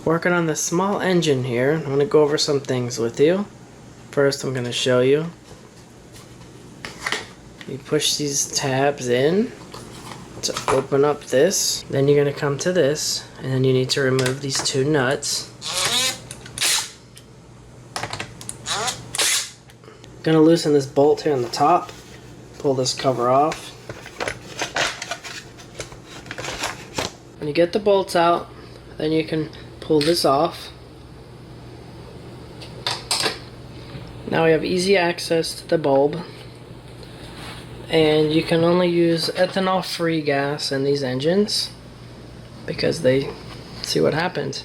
Working on this small engine here. I'm going to go over some things with you. First, I'm going to show you. You push these tabs in to open up this. Then you're going to come to this, and then you need to remove these two nuts. Going to loosen this bolt here on the top. Pull this cover off. When you get the bolts out, then you can pull this off. Now we have easy access to the bulb, and you can only use ethanol-free gas in these engines because they see what happens.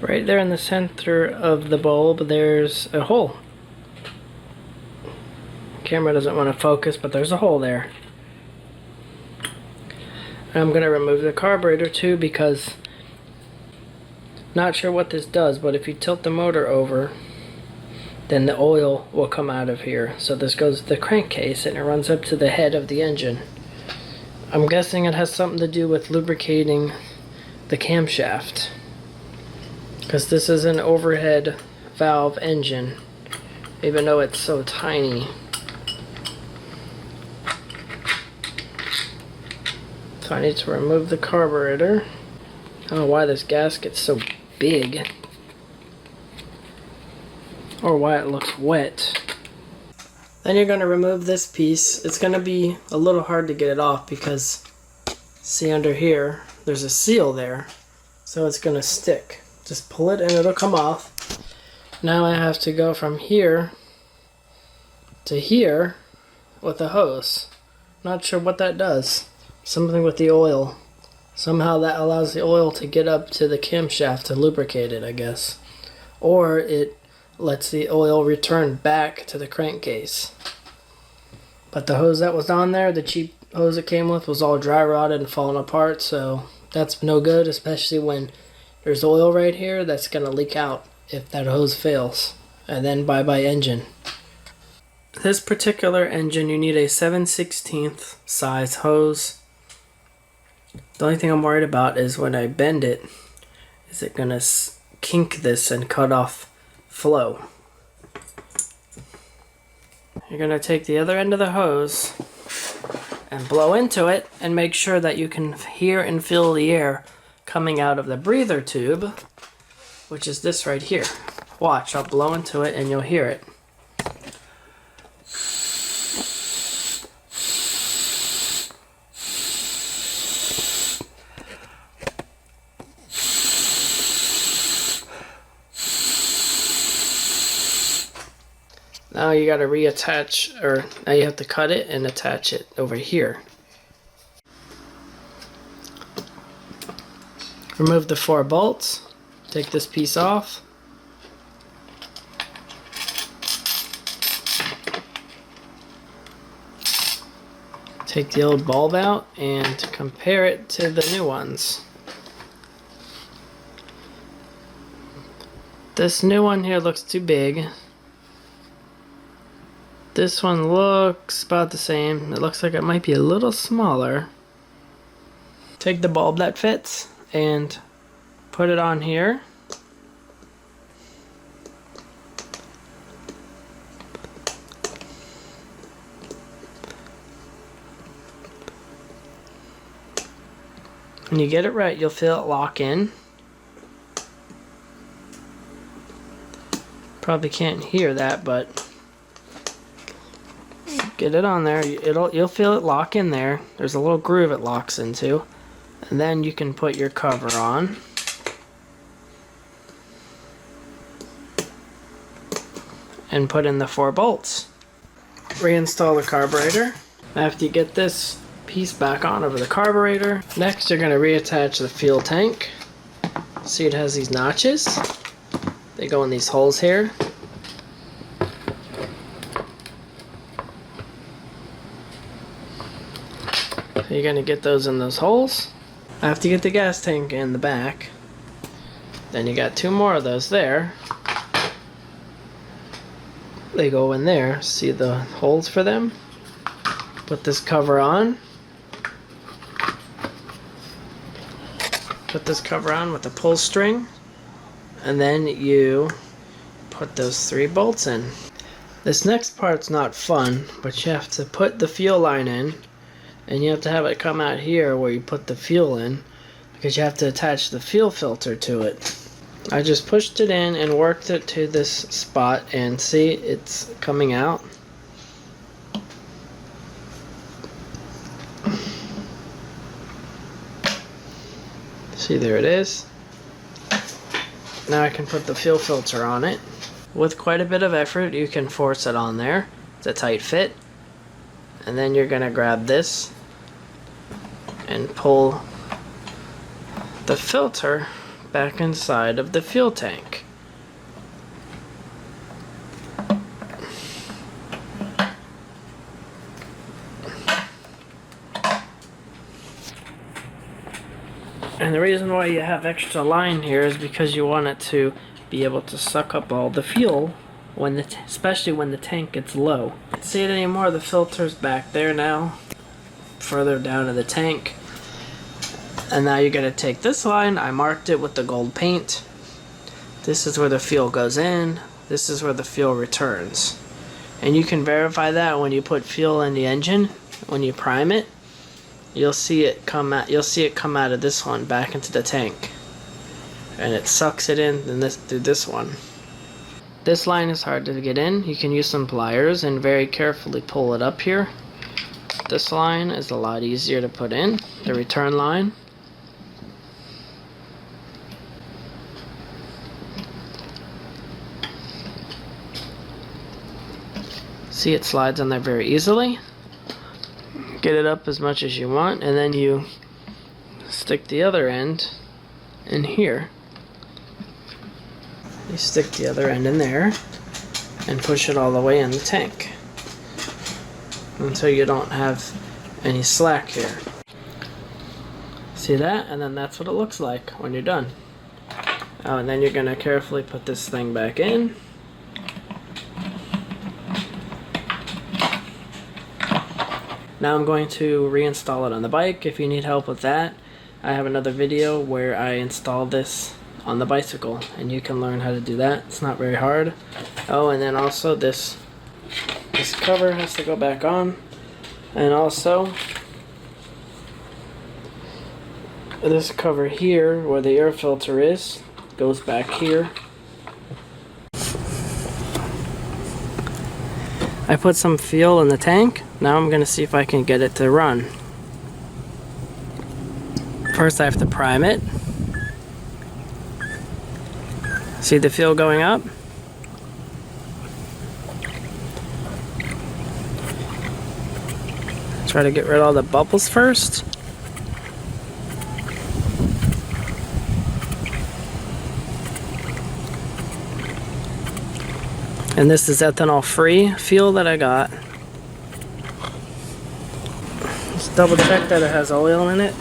Right there in the center of the bulb, there's a hole. Camera doesn't want to focus, but there's a hole there. And I'm going to remove the carburetor too, because not sure what this does, but if you tilt the motor over, then the oil will come out of here. So this goes to the crankcase and it runs up to the head of the engine. I'm guessing it has something to do with lubricating the camshaft, because this is an overhead valve engine, even though it's so tiny. So I need to remove the carburetor. I don't know why this gasket's so big, or why it looks wet. Then you're going to remove this piece. It's going to be a little hard to get it off because, see under here, there's a seal there, so it's going to stick. Just pull it and it'll come off. Now I have to go from here to here with a hose. Not sure what that does. Something with the oil. Somehow that allows the oil to get up to the camshaft to lubricate it, I guess. Or it lets the oil return back to the crankcase. But the hose that was on there, the cheap hose it came with, was all dry rotted and falling apart, so that's no good, especially when there's oil right here that's going to leak out if that hose fails. And then bye-bye engine. This particular engine, you need a 7/16 size hose. The only thing I'm worried about is when I bend it, is it going to kink this and cut off flow. You're going to take the other end of the hose and blow into it and make sure that you can hear and feel the air coming out of the breather tube, which is this right here. Watch, I'll blow into it and you'll hear it. Now you got to reattach, or now you have to cut it and attach it over here. Remove the 4 bolts. Take this piece off. Take the old bulb out and compare it to the new ones. This new one here looks too big. This one looks about the same. It looks like it might be a little smaller. Take the bulb that fits and put it on here. When you get it right, you'll feel it lock in. Probably can't hear that, but get it on there. You'll feel it lock in there. There's a little groove it locks into. And then you can put your cover on. And put in the 4 bolts. Reinstall the carburetor. After you get this piece back on over the carburetor, next you're going to reattach the fuel tank. See, it has these notches. They go in these holes here. So you're going to get those in those holes. After you get the gas tank in the back, then you got 2 more of those there. They go in there. See the holes for them? Put this cover on. Put this cover on with a pull string, and then you put those 3 bolts in. This next part's not fun, but you have to put the fuel line in, and you have to have it come out here where you put the fuel in, because you have to attach the fuel filter to it. I just pushed it in and worked it to this spot, and see, it's coming out. See, there it is. Now I can put the fuel filter on it. With quite a bit of effort, you can force it on there. It's a tight fit. And then you're gonna grab this and pull the filter back inside of the fuel tank. And the reason why you have extra line here is because you want it to be able to suck up all the fuel, when especially when the tank gets low. Can't see it anymore, the filter's back there now, further down in the tank. And now you're going to take this line, I marked it with the gold paint. This is where the fuel goes in, this is where the fuel returns. And you can verify that when you put fuel in the engine, when you prime it. You'll see it come out of this one back into the tank, and it sucks it in through this one. This line is hard to get in. You can use some pliers and very carefully pull it up here. This line is a lot easier to put in, the return line. See, it slides on there very easily. Get it up as much as you want, and then you stick the other end in here. You stick the other end in there and push it all the way in the tank until you don't have any slack here. See that? And then that's what it looks like when you're done. Oh, and then you're going to carefully put this thing back in. Now I'm going to reinstall it on the bike. If you need help with that, I have another video where I install this on the bicycle, and you can learn how to do that. It's not very hard. Oh, and then also this cover has to go back on, and also this cover here where the air filter is goes back here. I put some fuel in the tank. Now I'm going to see if I can get it to run. First I have to prime it. See the fuel going up? Try to get rid of all the bubbles first. And this is ethanol-free fuel that I got. Just double check that it has oil in it.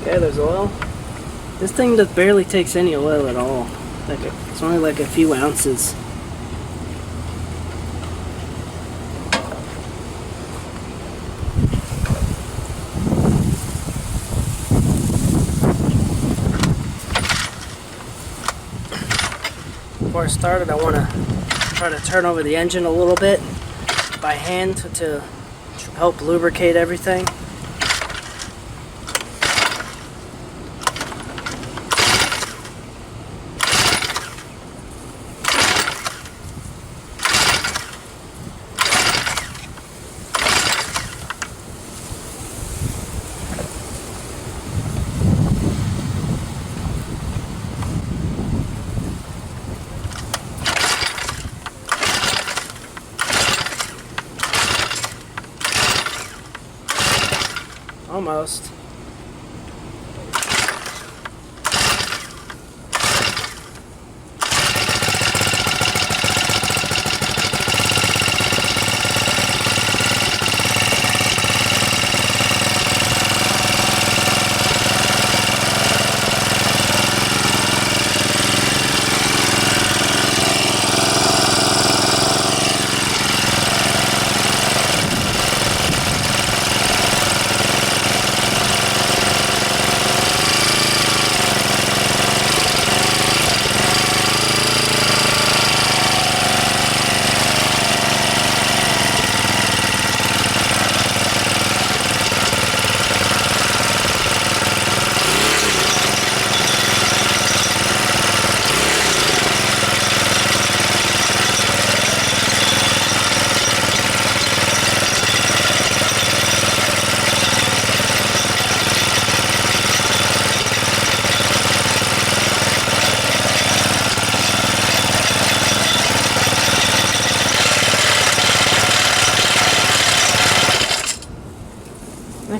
Okay, there's oil. This thing just barely takes any oil at all. It's only like a few ounces. Before I started, I want to try to turn over the engine a little bit by hand to help lubricate everything. Almost.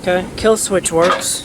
Okay, kill switch works.